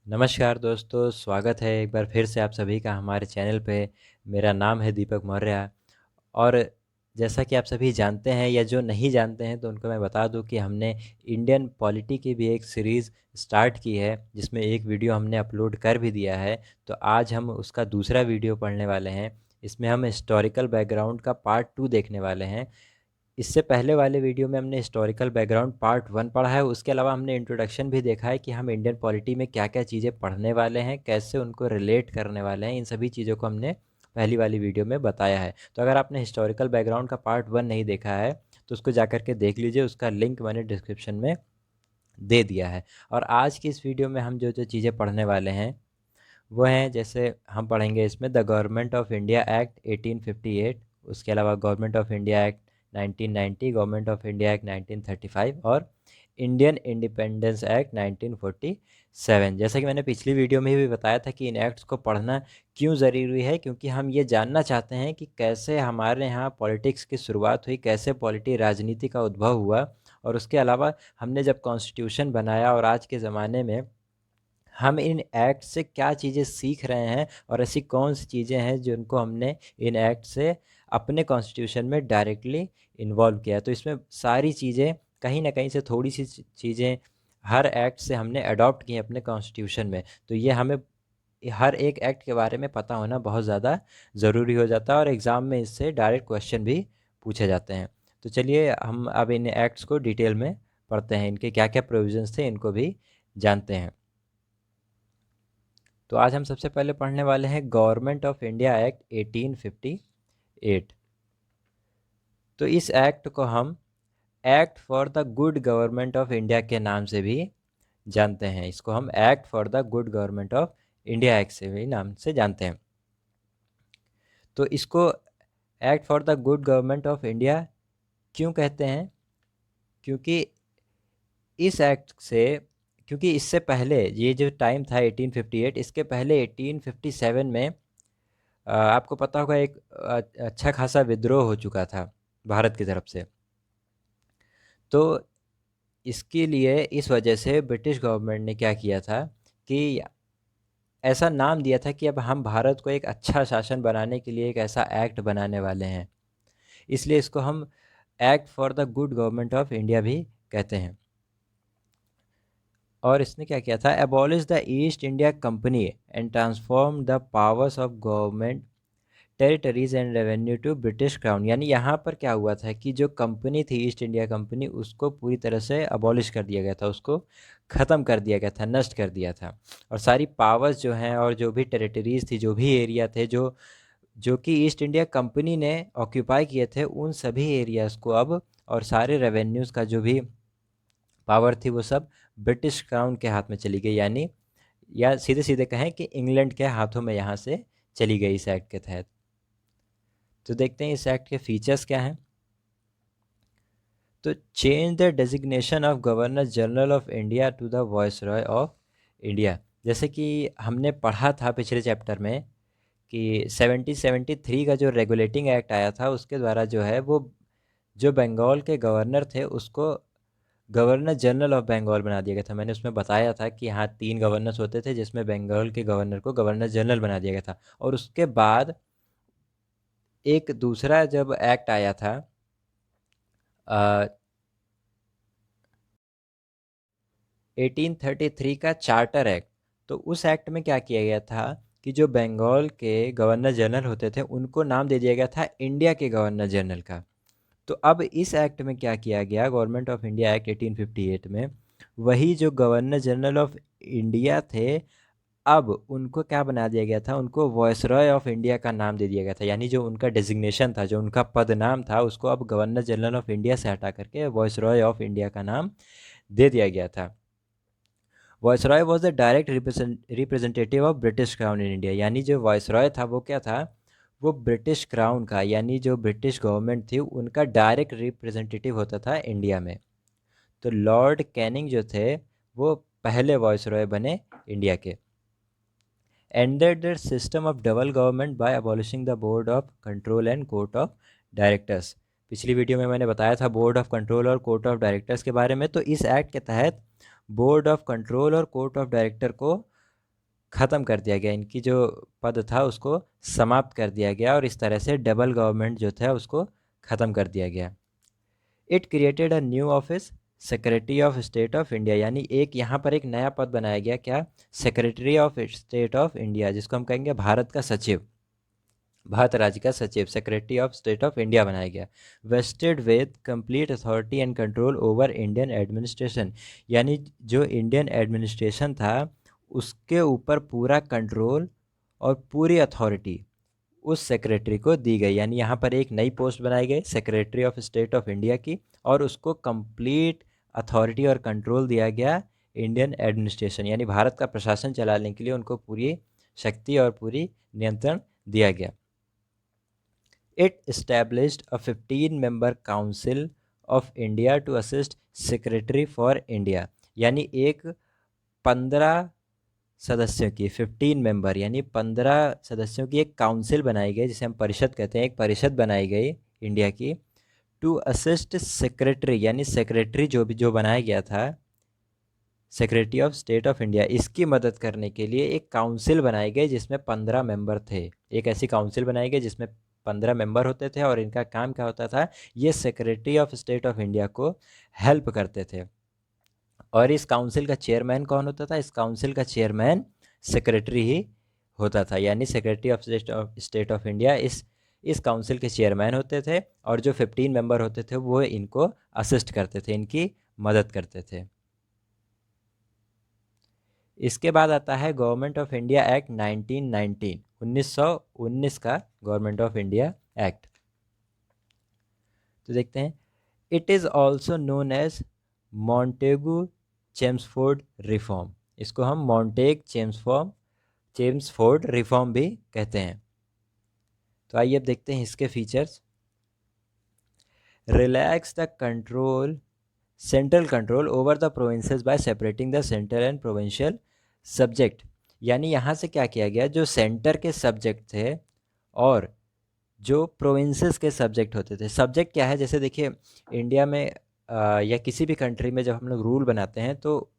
नमस्कार दोस्तों, स्वागत है एक बार फिर से आप सभी का हमारे चैनल पे। मेरा नाम है दीपक मौर्य। और जैसा कि आप सभी जानते हैं या जो नहीं जानते हैं तो उनको मैं बता दूं कि हमने इंडियन पॉलिटी की भी एक सीरीज़ स्टार्ट की है, जिसमें एक वीडियो हमने अपलोड कर भी दिया है। तो आज हम उसका दूसरा वीडियो पढ़ने वाले हैं। इसमें हम हिस्टोरिकल बैकग्राउंड का पार्ट 2 देखने वाले हैं। इससे पहले वाले वीडियो में हमने हिस्टोरिकल बैकग्राउंड पार्ट 1 पढ़ा है। उसके अलावा हमने इंट्रोडक्शन भी देखा है कि हम इंडियन पॉलिटी में क्या-क्या चीज़ें पढ़ने वाले हैं, कैसे उनको रिलेट करने वाले हैं। इन सभी चीज़ों को हमने पहली वाली वीडियो में बताया है। तो अगर आपने हिस्टोरिकल बैकग्राउंड का पार्ट 1 नहीं देखा है तो उसको जा कर के देख लीजिए, उसका लिंक मैंने डिस्क्रिप्शन में दे दिया है। और आज की इस वीडियो में हम जो-जो चीज़ें पढ़ने वाले हैं वो हैं, जैसे हम पढ़ेंगे इसमें the government of India act 1858, उसके अलावा government of India act 1990, government of India act 1935 और इंडियन इंडिपेंडेंस एक्ट 1947। जैसा कि मैंने पिछली वीडियो में भी बताया था कि इन एक्ट्स को पढ़ना क्यों ज़रूरी है, क्योंकि हम ये जानना चाहते हैं कि कैसे हमारे यहाँ पॉलिटिक्स की शुरुआत हुई, कैसे राजनीति का उद्भव हुआ। और उसके अलावा हमने जब कॉन्स्टिट्यूशन बनाया और आज के ज़माने में हम इन एक्ट से क्या चीज़ें सीख रहे हैं और ऐसी कौन सी चीज़ें हैं जिनको हमने इन एक्ट से अपने कॉन्स्टिट्यूशन में डायरेक्टली इन्वॉल्व किया है। तो इसमें सारी चीज़ें कहीं ना कहीं से थोड़ी सी चीज़ें हर एक्ट से हमने अडॉप्ट की हैं अपने कॉन्स्टिट्यूशन में। तो ये हमें हर एक एक्ट के बारे में पता होना बहुत ज़्यादा ज़रूरी हो जाता है और एग्ज़ाम में इससे डायरेक्ट क्वेश्चन भी पूछे जाते हैं। तो चलिए हम अब इन एक्ट्स को डिटेल में पढ़ते हैं, इनके क्या क्या प्रोविजंस थे इनको भी जानते हैं। तो आज हम सबसे पहले पढ़ने वाले हैं गवर्नमेंट ऑफ इंडिया एक्ट 1858। तो इस एक्ट को हम act for the good government of India के नाम से भी जानते हैं। इसको हम act for the good government of India act से भी नाम से जानते हैं। तो इसको act for the good government of India क्यों कहते हैं? क्योंकि इस एक्ट से क्योंकि इससे पहले ये जो टाइम था 1858, इसके पहले 1857 में आपको पता होगा एक अच्छा खासा विद्रोह हो चुका था भारत की तरफ से। तो इसके लिए इस वजह से ब्रिटिश गवर्नमेंट ने क्या किया था कि ऐसा नाम दिया था कि अब हम भारत को एक अच्छा शासन बनाने के लिए एक ऐसा एक्ट बनाने वाले हैं। इसलिए इसको हम act for the good government of India भी कहते हैं। और इसने क्या किया था, abolish the East India Company and transform the powers of government territories and revenue to British crown. यानी यहाँ पर क्या हुआ था कि जो कंपनी थी ईस्ट इंडिया कंपनी, उसको पूरी तरह से अबॉलिश कर दिया गया था, उसको ख़त्म कर दिया गया था, नष्ट कर दिया था। और सारी पावर्स जो हैं और जो भी टेरिटरीज थी, जो भी एरिया थे जो जो कि ईस्ट इंडिया कंपनी ने ऑक्यूपाई किए थे, उन सभी एरियाज़ को अब और सारे रेवेन्यूज़ का जो भी पावर थी वो सब ब्रिटिश क्राउन के हाथ में चली गई। यानी या सीधे सीधे कहें कि इंग्लैंड के हाथों में यहाँ से चली गई इस एक्ट के तहत। तो देखते हैं इस एक्ट के फीचर्स क्या हैं। तो change the designation of governor general of India to the viceroy of India. जैसे कि हमने पढ़ा था पिछले चैप्टर में कि 1773 का जो रेगुलेटिंग एक्ट आया था, उसके द्वारा जो है वो जो बंगाल के गवर्नर थे उसको गवर्नर जनरल ऑफ बंगाल बना दिया गया था। मैंने उसमें बताया था कि यहाँ 3 गवर्नर्स होते थे, जिसमें बंगाल के गवर्नर को गवर्नर जनरल बना दिया गया था। और उसके बाद एक दूसरा जब एक्ट आया था 1833 का चार्टर एक्ट, तो उस एक्ट में क्या किया गया था कि जो बंगाल के गवर्नर जनरल होते थे उनको नाम दे दिया गया था इंडिया के गवर्नर जनरल का। तो अब इस एक्ट में क्या किया गया, गवर्नमेंट ऑफ इंडिया एक्ट 1858 में, वही जो गवर्नर जनरल ऑफ इंडिया थे अब उनको क्या बना दिया गया था, उनको वॉयसरॉय ऑफ इंडिया का नाम दे दिया गया था। यानी जो उनका डेजिग्नेशन था, जो उनका पद नाम था, उसको अब गवर्नर जनरल ऑफ इंडिया से हटा करके वॉयसरॉय ऑफ इंडिया का नाम दे दिया गया था। Viceroy was the direct representative of British crown in India. यानी जो वॉयसरॉय था वो क्या था, वो ब्रिटिश क्राउन का, यानी जो ब्रिटिश गवर्नमेंट थी उनका डायरेक्ट रिप्रेजेंटेटिव होता था इंडिया में। तो लॉर्ड कैनिंग जो थे वो पहले वॉयसरॉय बने इंडिया के। ended the system of double government by abolishing the board of control and court of directors। पिछली वीडियो में मैंने बताया था बोर्ड ऑफ कंट्रोल और कोर्ट ऑफ डायरेक्टर्स के बारे में। तो इस एक्ट के तहत बोर्ड ऑफ कंट्रोल और कोर्ट ऑफ डायरेक्टर को ख़त्म कर दिया गया, इनकी जो पद था उसको समाप्त कर दिया गया और इस तरह से डबल गवर्नमेंट जो था उसको ख़त्म कर दिया गया। It created a new office, secretary of state of India, यानी एक यहाँ पर एक नया पद बनाया गया, क्या, secretary of state of India, जिसको हम कहेंगे भारत का सचिव, भारत राज्य का सचिव, secretary of state of India बनाया गया। Wasted with complete authority and control over Indian administration, यानी जो इंडियन एडमिनिस्ट्रेशन था उसके ऊपर पूरा कंट्रोल और पूरी अथॉरिटी उस सेक्रेटरी को दी गई। यानी यहाँ पर एक नई पोस्ट बनाई गई secretary of state of India की, और उसको कंप्लीट अथॉरिटी और कंट्रोल दिया गया इंडियन एडमिनिस्ट्रेशन, यानी भारत का प्रशासन चलाने के लिए उनको पूरी शक्ति और पूरी नियंत्रण दिया गया। It established a 15-member council of India to assist Secretary for India, यानी एक 15 सदस्यों की 15 मेंबर यानी 15 सदस्यों की एक काउंसिल बनाई गई, जिसे हम परिषद कहते हैं, एक परिषद बनाई गई इंडिया की, टू असिस्ट सेक्रेटरी, यानी सेक्रेटरी जो बनाया गया था secretary of state of India, इसकी मदद करने के लिए एक काउंसिल बनाई गई जिसमें 15 मेंबर थे। एक ऐसी काउंसिल बनाई गई जिसमें 15 मेंबर होते थे और इनका काम क्या होता था, ये secretary of state of India को हेल्प करते थे। और इस काउंसिल का चेयरमैन कौन होता था, इस काउंसिल का चेयरमैन सेक्रेटरी ही होता था, यानी secretary of state of India इस काउंसिल के चेयरमैन होते थे, और जो 15 मेंबर होते थे वो इनको असिस्ट करते थे, इनकी मदद करते थे। इसके बाद आता है गवर्नमेंट ऑफ इंडिया एक्ट 1919, 1919 का गवर्नमेंट ऑफ इंडिया एक्ट। तो देखते हैं, it is also known as Montagu Chelmsford reform, इसको हम मॉन्टेग चेम्सफोर्ड रिफॉर्म भी कहते हैं। तो आइए अब देखते हैं इसके features. Relax the control central control over the provinces bye separating the central and provincial subject, यानी यहाँ से क्या किया गया, जो सेंटर के सब्जेक्ट थे और जो प्रोविंसेस के सब्जेक्ट होते थे। सब्जेक्ट क्या है, जैसे देखिए इंडिया में या किसी भी कंट्री में जब हम लोग रूल बनाते हैं तो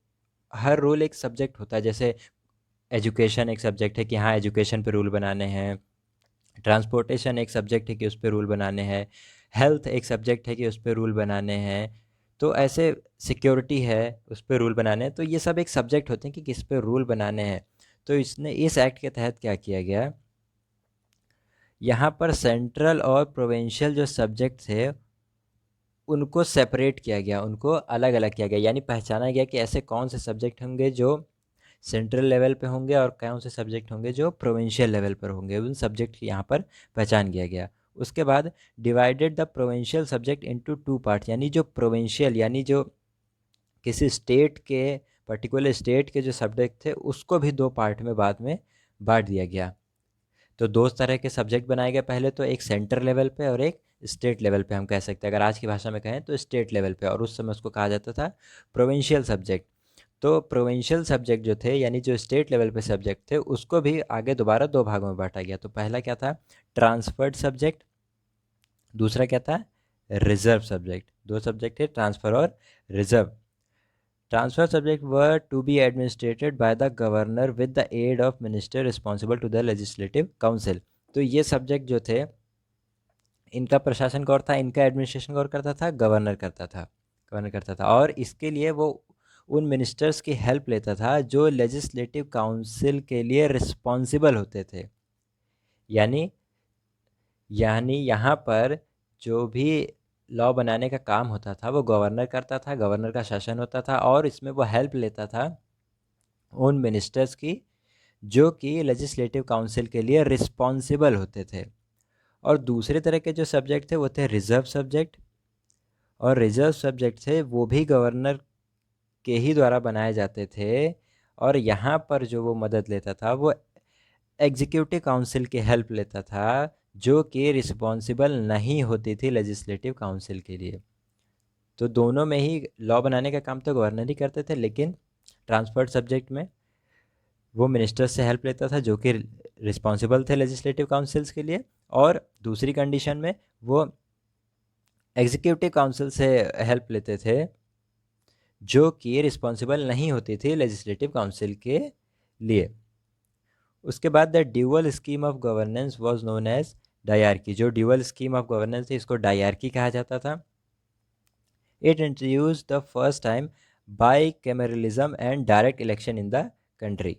हर रूल एक सब्जेक्ट होता है। जैसे एजुकेशन एक सब्जेक्ट है कि हाँ एजुकेशन पे रूल बनाने हैं, ट्रांसपोर्टेशन एक सब्जेक्ट है कि उस पर रूल बनाने हैं, हेल्थ एक सब्जेक्ट है कि उस पर रूल बनाने हैं, तो ऐसे सिक्योरिटी है उस पर रूल बनाने हैं। तो ये सब एक सब्जेक्ट होते हैं कि किस पे रूल बनाने हैं। तो इसने इस एक्ट के तहत क्या किया गया, यहाँ पर सेंट्रल और प्रोविंशियल जो सब्जेक्ट थे उनको सेपरेट किया गया, उनको अलग अलग किया गया, यानी पहचाना गया कि ऐसे कौन से सब्जेक्ट होंगे जो सेंट्रल लेवल पे होंगे और कौन से सब्जेक्ट होंगे जो प्रोविंशियल लेवल पर होंगे, उन सब्जेक्ट की यहाँ पर पहचान किया गया। उसके बाद divided the provincial subject into 2 part, यानी जो प्रोविंशियल यानी जो किसी स्टेट के पर्टिकुलर स्टेट के जो सब्जेक्ट थे उसको भी 2 पार्ट में बाद में बांट दिया गया। तो 2 तरह के सब्जेक्ट बनाए गए, पहले तो एक सेंटर लेवल पे और एक स्टेट लेवल पे, हम कह सकते हैं अगर आज की भाषा में कहें तो स्टेट लेवल पे, और उस समय उसको कहा जाता था प्रोविंशियल सब्जेक्ट। तो प्रोविंशियल सब्जेक्ट जो थे यानी जो स्टेट लेवल पे सब्जेक्ट थे उसको भी आगे दोबारा 2 भागों में बांटा गया। तो पहला क्या था, ट्रांसफर्ड सब्जेक्ट, दूसरा क्या था, रिजर्व सब्जेक्ट। 2 सब्जेक्ट थे, ट्रांसफर और reserve. Transfer subject were to be administered by the governor with the aid of minister responsible to the legislative council. तो ये सब्जेक्ट जो थे इनका प्रशासन कौन था, इनका एडमिनिस्ट्रेशन कौन करता था, गवर्नर करता था, और इसके लिए वो उन मिनिस्टर्स की हेल्प लेता था जो लेजिस्लेटिव काउंसिल के लिए रिस्पॉन्सिबल होते थे। यानी यहाँ पर जो भी लॉ बनाने का काम होता था वो गवर्नर करता था, गवर्नर का शासन होता था, और इसमें वो हेल्प लेता था उन मिनिस्टर्स की जो कि लेजिस्लेटिव काउंसिल के लिए रिस्पॉन्सिबल होते थे। और दूसरे तरह के जो सब्जेक्ट थे वो थे रिजर्व सब्जेक्ट, और रिजर्व सब्जेक्ट थे वो भी गवर्नर के ही द्वारा बनाए जाते थे, और यहाँ पर जो वो मदद लेता था वो एग्जीक्यूटिव काउंसिल की हेल्प लेता था जो कि रिस्पॉन्सिबल नहीं होती थी लेजिस्लेटिव काउंसिल के लिए। तो दोनों में ही लॉ बनाने का काम तो गवर्नर ही करते थे, लेकिन ट्रांसफर्ड सब्जेक्ट में वो मिनिस्टर से हेल्प लेता था जो कि रिस्पॉन्सिबल थे लेजिस्लेटिव काउंसिल्स के लिए, और दूसरी कंडीशन में वो एग्जीक्यूटिव काउंसिल से हेल्प लेते थे जो कि रिस्पॉन्सिबल नहीं होती थी लेजिस्लेटिव काउंसिल के लिए। उसके बाद the dual scheme of governance was known as dyarchy. जो ड्यूअल स्कीम ऑफ गवर्नेंस थी इसको डायरकी कहा जाता था। It introduce the first time bicameralism and direct election in the country.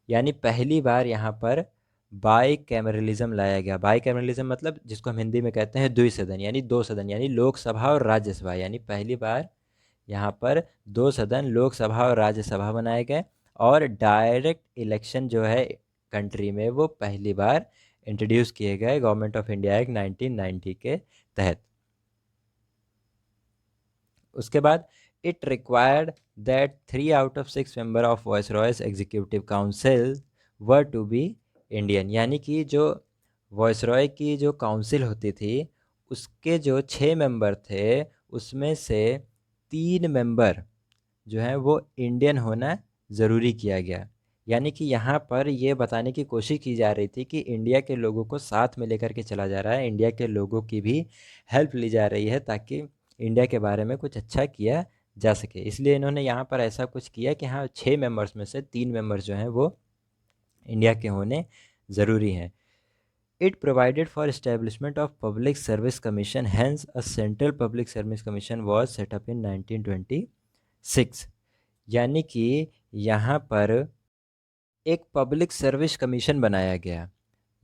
यानी पहली बार यहाँ पर बाईकैमरलिज्म लाया गया। बाईकैमरलिज्म मतलब जिसको हम हिंदी में कहते हैं द्विसदन, यानी दो सदन, यानी लोकसभा और राज्यसभा। यानी पहली बार यहाँ पर दो सदन, लोकसभा और राज्यसभा बनाए गए, और डायरेक्ट इलेक्शन जो है कंट्री में वो पहली बार इंट्रोड्यूस किए गए गवर्नमेंट ऑफ इंडिया एक्ट 1990 के तहत। उसके बाद it required that 3 out of 6 member of viceroy's executive council were to be Indian. यानी कि जो वॉइसरॉय की जो काउंसिल होती थी उसके जो 6 मेंबर थे उसमें से 3 मेंबर जो है वो इंडियन होना ज़रूरी किया गया। यानी कि यहाँ पर ये बताने की कोशिश की जा रही थी कि इंडिया के लोगों को साथ में लेकर के चला जा रहा है, इंडिया के लोगों की भी हेल्प ली जा रही है ताकि इंडिया के बारे में कुछ अच्छा किया जा सके। इसलिए इन्होंने यहाँ पर ऐसा कुछ किया कि हाँ 6 मेंबर्स में से 3 मेंबर्स जो हैं वो इंडिया के होने ज़रूरी हैं। It provided for establishment of Public Service Commission, hence a Central Public Service Commission was set up in 1926। यानी कि यहाँ पर एक पब्लिक सर्विस कमीशन बनाया गया।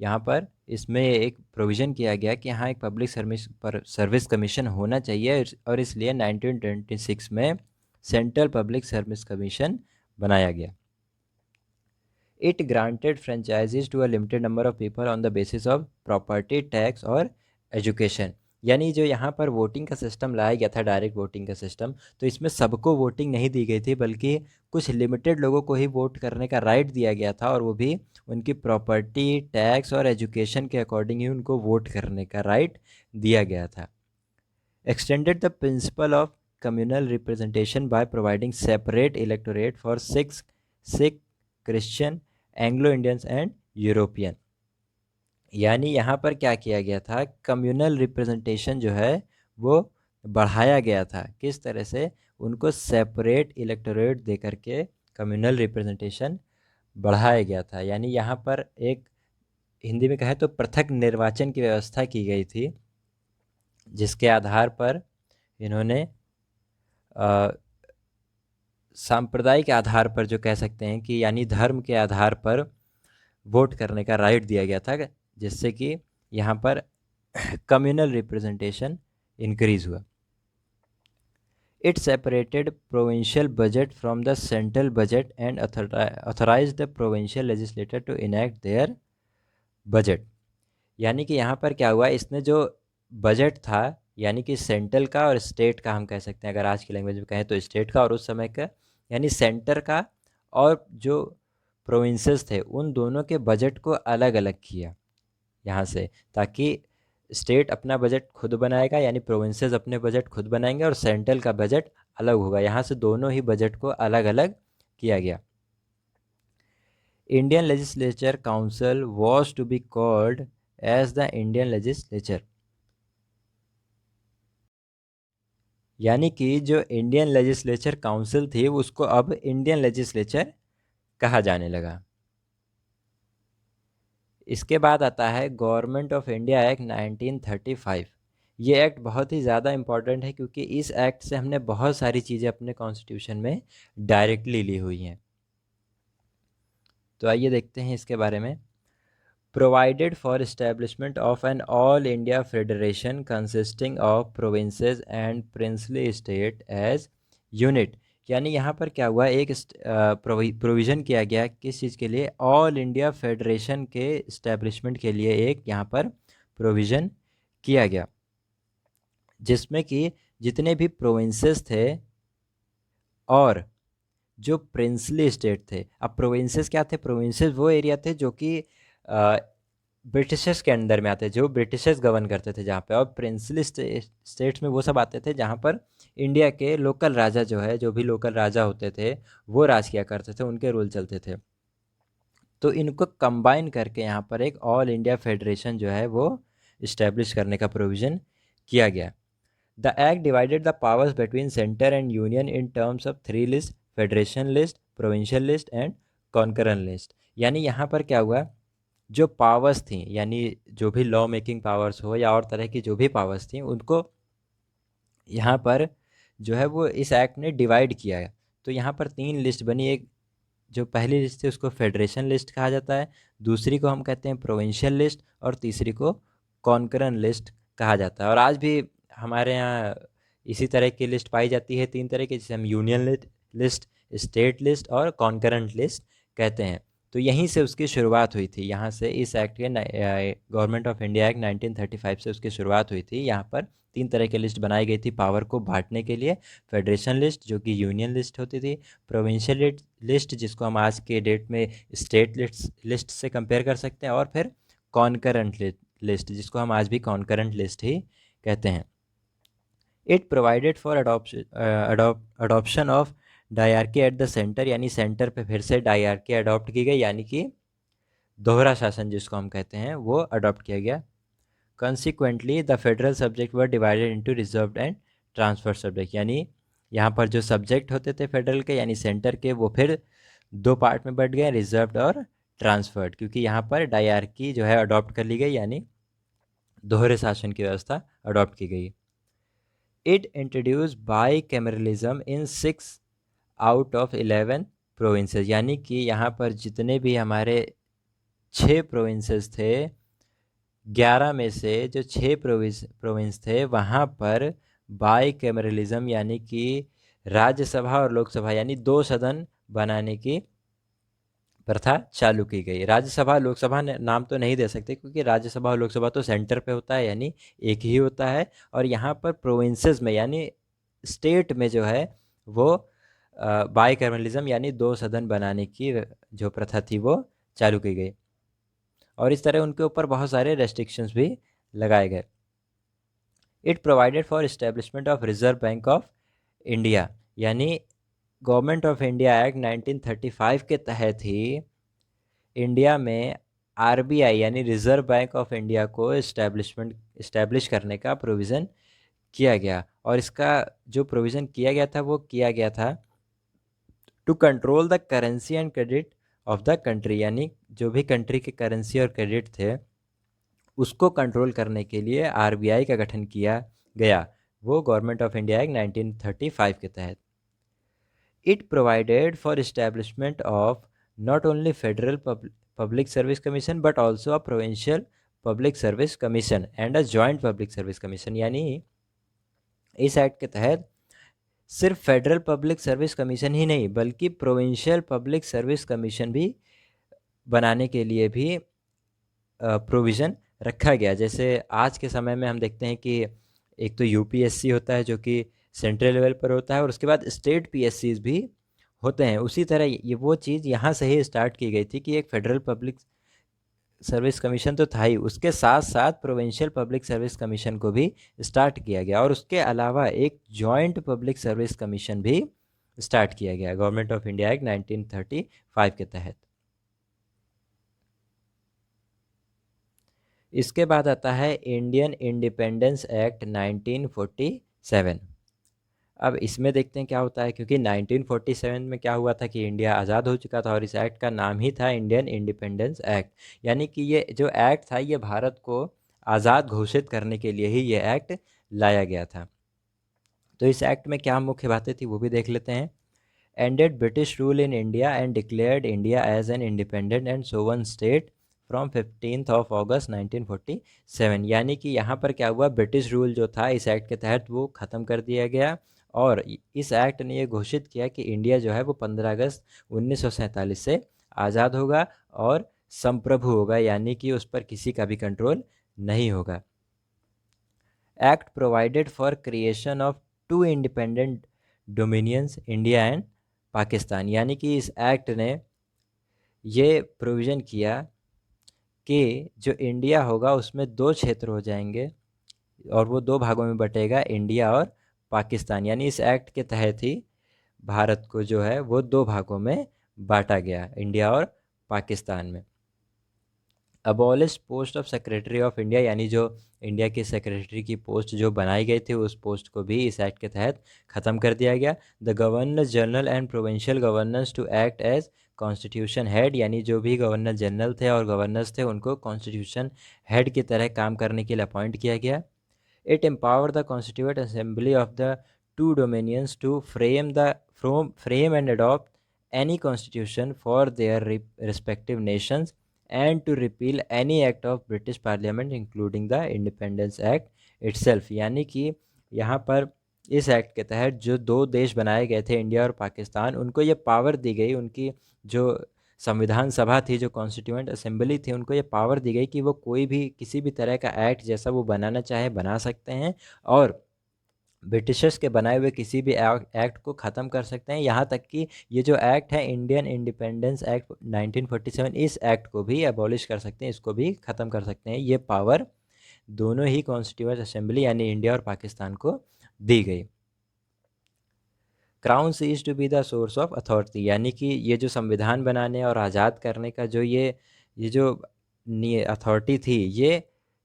यहाँ पर इसमें एक प्रोविज़न किया गया कि यहाँ एक पब्लिक सर्विस कमीशन होना चाहिए, और इसलिए 1926 में सेंट्रल पब्लिक सर्विस कमीशन बनाया गया। It granted franchises to a limited number of people on the basis of property, tax और education। यानी जो यहाँ पर वोटिंग का सिस्टम लाया गया था, डायरेक्ट वोटिंग का सिस्टम, तो इसमें सबको वोटिंग नहीं दी गई थी बल्कि कुछ लिमिटेड लोगों को ही वोट करने का राइट दिया गया था, और वो भी उनकी प्रॉपर्टी, टैक्स और एजुकेशन के अकॉर्डिंग ही उनको वोट करने का राइट दिया गया था। Extended the principle of communal representation by providing separate electorate for Sikh, Christian, Anglo Indians and European. यानी यहाँ पर क्या किया गया था, कम्युनल रिप्रेजेंटेशन जो है वो बढ़ाया गया था। किस तरह से, उनको सेपरेट इलेक्टोरेट दे करके कम्युनल रिप्रेजेंटेशन बढ़ाया गया था। यानी यहाँ पर एक हिंदी में कहें तो पृथक निर्वाचन की व्यवस्था की गई थी, जिसके आधार पर इन्होंने सांप्रदायिक आधार पर जो कह सकते हैं कि यानी धर्म के आधार पर वोट करने का राइट दिया गया था, जिससे कि यहाँ पर कम्युनल रिप्रेजेंटेशन इंक्रीज हुआ। It separated provincial budget from the central budget and authorise the provincial legislator to enact their budget. यानी कि यहाँ पर क्या हुआ, इसने जो बजट था यानी कि सेंट्रल का और स्टेट का, हम कह सकते हैं अगर आज की लैंग्वेज में कहें तो स्टेट का और उस समय का यानी सेंटर का, और जो प्रोविंसेस थे उन दोनों के बजट को अलग अलग किया यहाँ से, ताकि स्टेट अपना बजट खुद बनाएगा, यानी प्रोविंसेस अपने बजट खुद बनाएंगे, और सेंट्रल का बजट अलग होगा। यहाँ से दोनों ही बजट को अलग अलग किया गया। Indian legislature council was to be called as the Indian legislature. यानी कि जो इंडियन लेजिस्लेचर काउंसिल थी उसको अब इंडियन लेजिस्लेचर कहा जाने लगा। इसके बाद आता है गवर्नमेंट ऑफ इंडिया एक्ट 1935। ये एक्ट बहुत ही ज़्यादा इम्पॉर्टेंट है क्योंकि इस एक्ट से हमने बहुत सारी चीज़ें अपने कॉन्स्टिट्यूशन में डायरेक्टली ली हुई हैं। तो आइए देखते हैं इसके बारे में। Provided for establishment of an all India federation consisting of provinces and princely state as unit. यानी यहाँ पर क्या हुआ, एक प्रोविज़न किया गया किस चीज़ के लिए, ऑल इंडिया फेडरेशन के इस्टेब्लिशमेंट के लिए एक यहाँ पर प्रोविज़न किया गया, जिसमें कि जितने भी प्रोविंसेस थे और जो प्रिंसली स्टेट थे। अब प्रोविंसेस क्या थे, प्रोविंसेस वो एरिया थे जो कि ब्रिटिशर्स के अंदर में आते, जो ब्रिटिशर्स गवर्न करते थे जहाँ पे, और प्रिंसली स्टेट्स में वो सब आते थे जहाँ पर इंडिया के लोकल राजा जो है, जो भी लोकल राजा होते थे वो राज किया करते थे, उनके रूल चलते थे। तो इनको कंबाइन करके यहाँ पर एक ऑल इंडिया फेडरेशन जो है वो इस्टेब्लिश करने का प्रोविज़न किया गया। The act divided the powers between centre and union in terms of 3 list, federation list, provincial list and concurrent list. यानी यहाँ पर क्या हुआ, जो पावर्स थी, यानी जो भी लॉ मेकिंग पावर्स हो या और तरह की जो भी पावर्स थी, उनको यहाँ पर जो है वो इस एक्ट ने डिवाइड किया है। तो यहाँ पर 3 लिस्ट बनी। एक जो पहली लिस्ट थी उसको फेडरेशन लिस्ट कहा जाता है, दूसरी को हम कहते हैं प्रोविंशियल लिस्ट, और तीसरी को कॉन्करन लिस्ट कहा जाता है। और आज भी हमारे यहाँ इसी तरह की लिस्ट पाई जाती है, 3 तरह की, जिसे हम यूनियन लिस्ट, स्टेट लिस्ट और कॉन्करेंट लिस्ट कहते हैं। तो यहीं से उसकी शुरुआत हुई थी, यहाँ से इस एक्ट के गवर्नमेंट ऑफ इंडिया एक्ट 1935 से उसकी शुरुआत हुई थी। यहाँ पर 3 तरह की लिस्ट बनाई गई थी पावर को बांटने के लिए। फेडरेशन लिस्ट जो कि यूनियन लिस्ट होती थी, प्रोविंशियल लिस्ट जिसको हम आज के डेट में स्टेट लिस्ट से कंपेयर कर सकते हैं, और फिर कॉन्करेंट लिस्ट जिसको हम आज भी कॉन्करेंट लिस्ट ही कहते हैं। It provided for adoption of dyarchy at the centre, यानी सेंटर पे फिर से डायरकी अडॉप्ट की गई, यानी कि दोहरा शासन जिसको हम कहते हैं वो अडॉप्ट किया गया। Consequently the federal subject were divided into reserved and transfer subject, यानी यहाँ पर जो सब्जेक्ट होते थे फेडरल के यानी सेंटर के, वो फिर 2 पार्ट में बट गए, रिजर्व्ड और ट्रांसफर्ड, क्योंकि यहाँ पर डायरकी जो है अडॉप्ट कर ली गई, यानी दोहरे शासन की व्यवस्था अडॉप्ट की गई। It introduce by cameralism in 6 out of 11 provinces, यानी कि यहाँ पर जितने भी हमारे 6 प्रोविंसेस थे, 11 में से जो 6 प्रोविंस थे वहाँ पर बाई कैमरलिज्म यानी कि राज्यसभा और लोकसभा यानी 2 सदन बनाने की प्रथा चालू की गई। राज्यसभा लोकसभा नाम तो नहीं दे सकते, क्योंकि राज्यसभा और लोकसभा तो सेंटर पे होता है, यानी एक ही होता है। और यहाँ पर प्रोविंसेस में यानी स्टेट में जो है वो बाईकैमरलिज्म यानी 2 सदन बनाने की जो प्रथा थी वो चालू की गई, और इस तरह उनके ऊपर बहुत सारे रेस्ट्रिक्शंस भी लगाए गए। It provided for establishment of reserve bank of India, यानी गवर्नमेंट ऑफ इंडिया एक्ट 1935 के तहत ही इंडिया में आरबीआई यानी रिजर्व बैंक ऑफ इंडिया को इस्टेब्लिश करने का प्रोविज़न किया गया। और इसका जो प्रोविज़न किया गया था वो किया गया था to control the currency and credit of the country, यानी जो भी कंट्री के करेंसी और क्रेडिट थे उसको कंट्रोल करने के लिए आरबीआई का गठन किया गया, वो गवर्नमेंट ऑफ इंडिया एक्ट 1935 के तहत। It provided for establishment of not only federal public service commission but also a provincial public service commission and a joint public service commission, यानी इस एक्ट के तहत सिर्फ फेडरल पब्लिक सर्विस कमीशन ही नहीं बल्कि provincial public service commission भी बनाने के लिए भी प्रोविज़न रखा गया। जैसे आज के समय में हम देखते हैं कि एक तो यूपीएससी होता है जो कि सेंट्रल लेवल पर होता है, और उसके बाद स्टेट पीएससीज भी होते हैं। उसी तरह ये वो चीज़ यहाँ से ही स्टार्ट की गई थी कि एक फेडरल पब्लिक सर्विस कमीशन तो था ही, उसके साथ साथ प्रोविंशियल पब्लिक सर्विस कमीशन को भी स्टार्ट किया गया, और उसके अलावा एक जॉइंट पब्लिक सर्विस कमीशन भी स्टार्ट किया गया गवर्नमेंट ऑफ इंडिया एक्ट 1935 के तहत। इसके बाद आता है इंडियन इंडिपेंडेंस एक्ट 1947। अब इसमें देखते हैं क्या होता है, क्योंकि 1947 में क्या हुआ था कि इंडिया आज़ाद हो चुका था, और इस एक्ट का नाम ही था इंडियन इंडिपेंडेंस एक्ट, यानी कि ये जो एक्ट था ये भारत को आज़ाद घोषित करने के लिए ही ये एक्ट लाया गया था। तो इस एक्ट में क्या मुख्य बातें थी वो भी देख लेते हैं। Ended British rule in India and declared India as an independent and sovereign state from 15 अगस्त 1947, यानी कि यहाँ पर क्या हुआ, ब्रिटिश रूल जो था इस एक्ट के तहत वो ख़त्म कर दिया गया, और इस एक्ट ने ये घोषित किया कि इंडिया जो है वो 15 अगस्त 1947 से आज़ाद होगा और संप्रभु होगा, यानी कि उस पर किसी का भी कंट्रोल नहीं होगा। Act provided for creation of 2 independent dominions India and Pakistan, यानी कि इस एक्ट ने ये प्रोविज़न किया कि जो इंडिया होगा उसमें 2 क्षेत्र हो जाएंगे, और वो 2 भागों में बटेगा, इंडिया और पाकिस्तान, यानी इस एक्ट के तहत ही भारत को जो है वो 2 भागों में बांटा गया, इंडिया और पाकिस्तान में। Abolish post of secretary of India, यानी जो इंडिया की सेक्रेटरी की पोस्ट जो बनाई गई थी उस पोस्ट को भी इस एक्ट के तहत ख़त्म कर दिया गया। The governor general and provincial governors to act as constitution head यानी जो भी गवर्नर जनरल थे और गवर्नर्स थे उनको कॉन्स्टिट्यूशन हेड की तरह काम करने के लिए अपॉइंट किया गया। It empowered the Constituent Assembly of the two dominions to frame and adopt any constitution for their respective nations and to repeal any act of British Parliament including the Independence Act itself। यानी कि यहाँ पर इस act के तहत जो दो देश बनाए गए थे इंडिया और पाकिस्तान, उनको ये पावर दी गई, उनकी जो संविधान सभा थी, जो कॉन्स्टिट्यूएंट असेंबली थी, उनको ये पावर दी गई कि वो कोई भी किसी भी तरह का एक्ट जैसा वो बनाना चाहे बना सकते हैं और ब्रिटिशर्स के बनाए हुए किसी भी एक्ट को ख़त्म कर सकते हैं। यहाँ तक कि ये जो एक्ट है इंडियन इंडिपेंडेंस एक्ट 1947, इस एक्ट को भी अबॉलिश कर सकते हैं, इसको भी ख़त्म कर सकते हैं। ये पावर दोनों ही कॉन्स्टिट्यूएंट असेंबली यानी इंडिया और पाकिस्तान को दी गई। Crown cease to be the source of authority, यानी कि ये जो संविधान बनाने और आज़ाद करने का जो ये जो अथॉरिटी थी, ये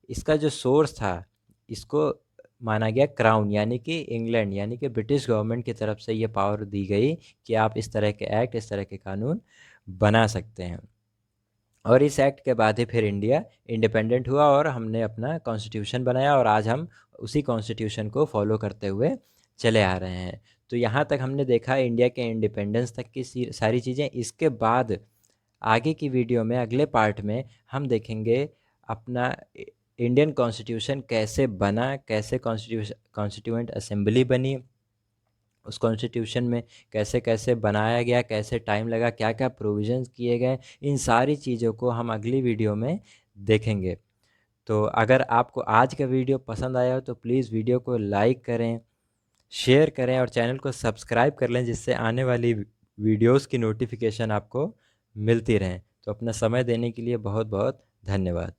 इसका जो सोर्स था, इसको माना गया क्राउन यानी कि इंग्लैंड यानी कि ब्रिटिश गवर्नमेंट की तरफ से ये पावर दी गई कि आप इस तरह के एक्ट, इस तरह के कानून बना सकते हैं। और इस एक्ट के बाद ही फिर इंडिया इंडिपेंडेंट हुआ और हमने अपना कॉन्स्टिट्यूशन बनाया और आज हम उसी कॉन्स्टिट्यूशन को फॉलो करते हुए चले आ रहे हैं। तो यहाँ तक हमने देखा इंडिया के इंडिपेंडेंस तक की सारी चीज़ें। इसके बाद आगे की वीडियो में, अगले पार्ट में हम देखेंगे अपना इंडियन कॉन्स्टिट्यूशन कैसे बना, कैसे कॉन्स्टिट्यूएंट असेंबली बनी, उस कॉन्स्टिट्यूशन में कैसे कैसे बनाया गया, कैसे टाइम लगा, क्या क्या प्रोविज़न्स किए गए, इन सारी चीज़ों को हम अगली वीडियो में देखेंगे। तो अगर आपको आज का वीडियो पसंद आया हो तो प्लीज़ वीडियो को लाइक करें, शेयर करें और चैनल को सब्सक्राइब कर लें, जिससे आने वाली वीडियोस की नोटिफिकेशन आपको मिलती रहें। तो अपना समय देने के लिए बहुत बहुत धन्यवाद।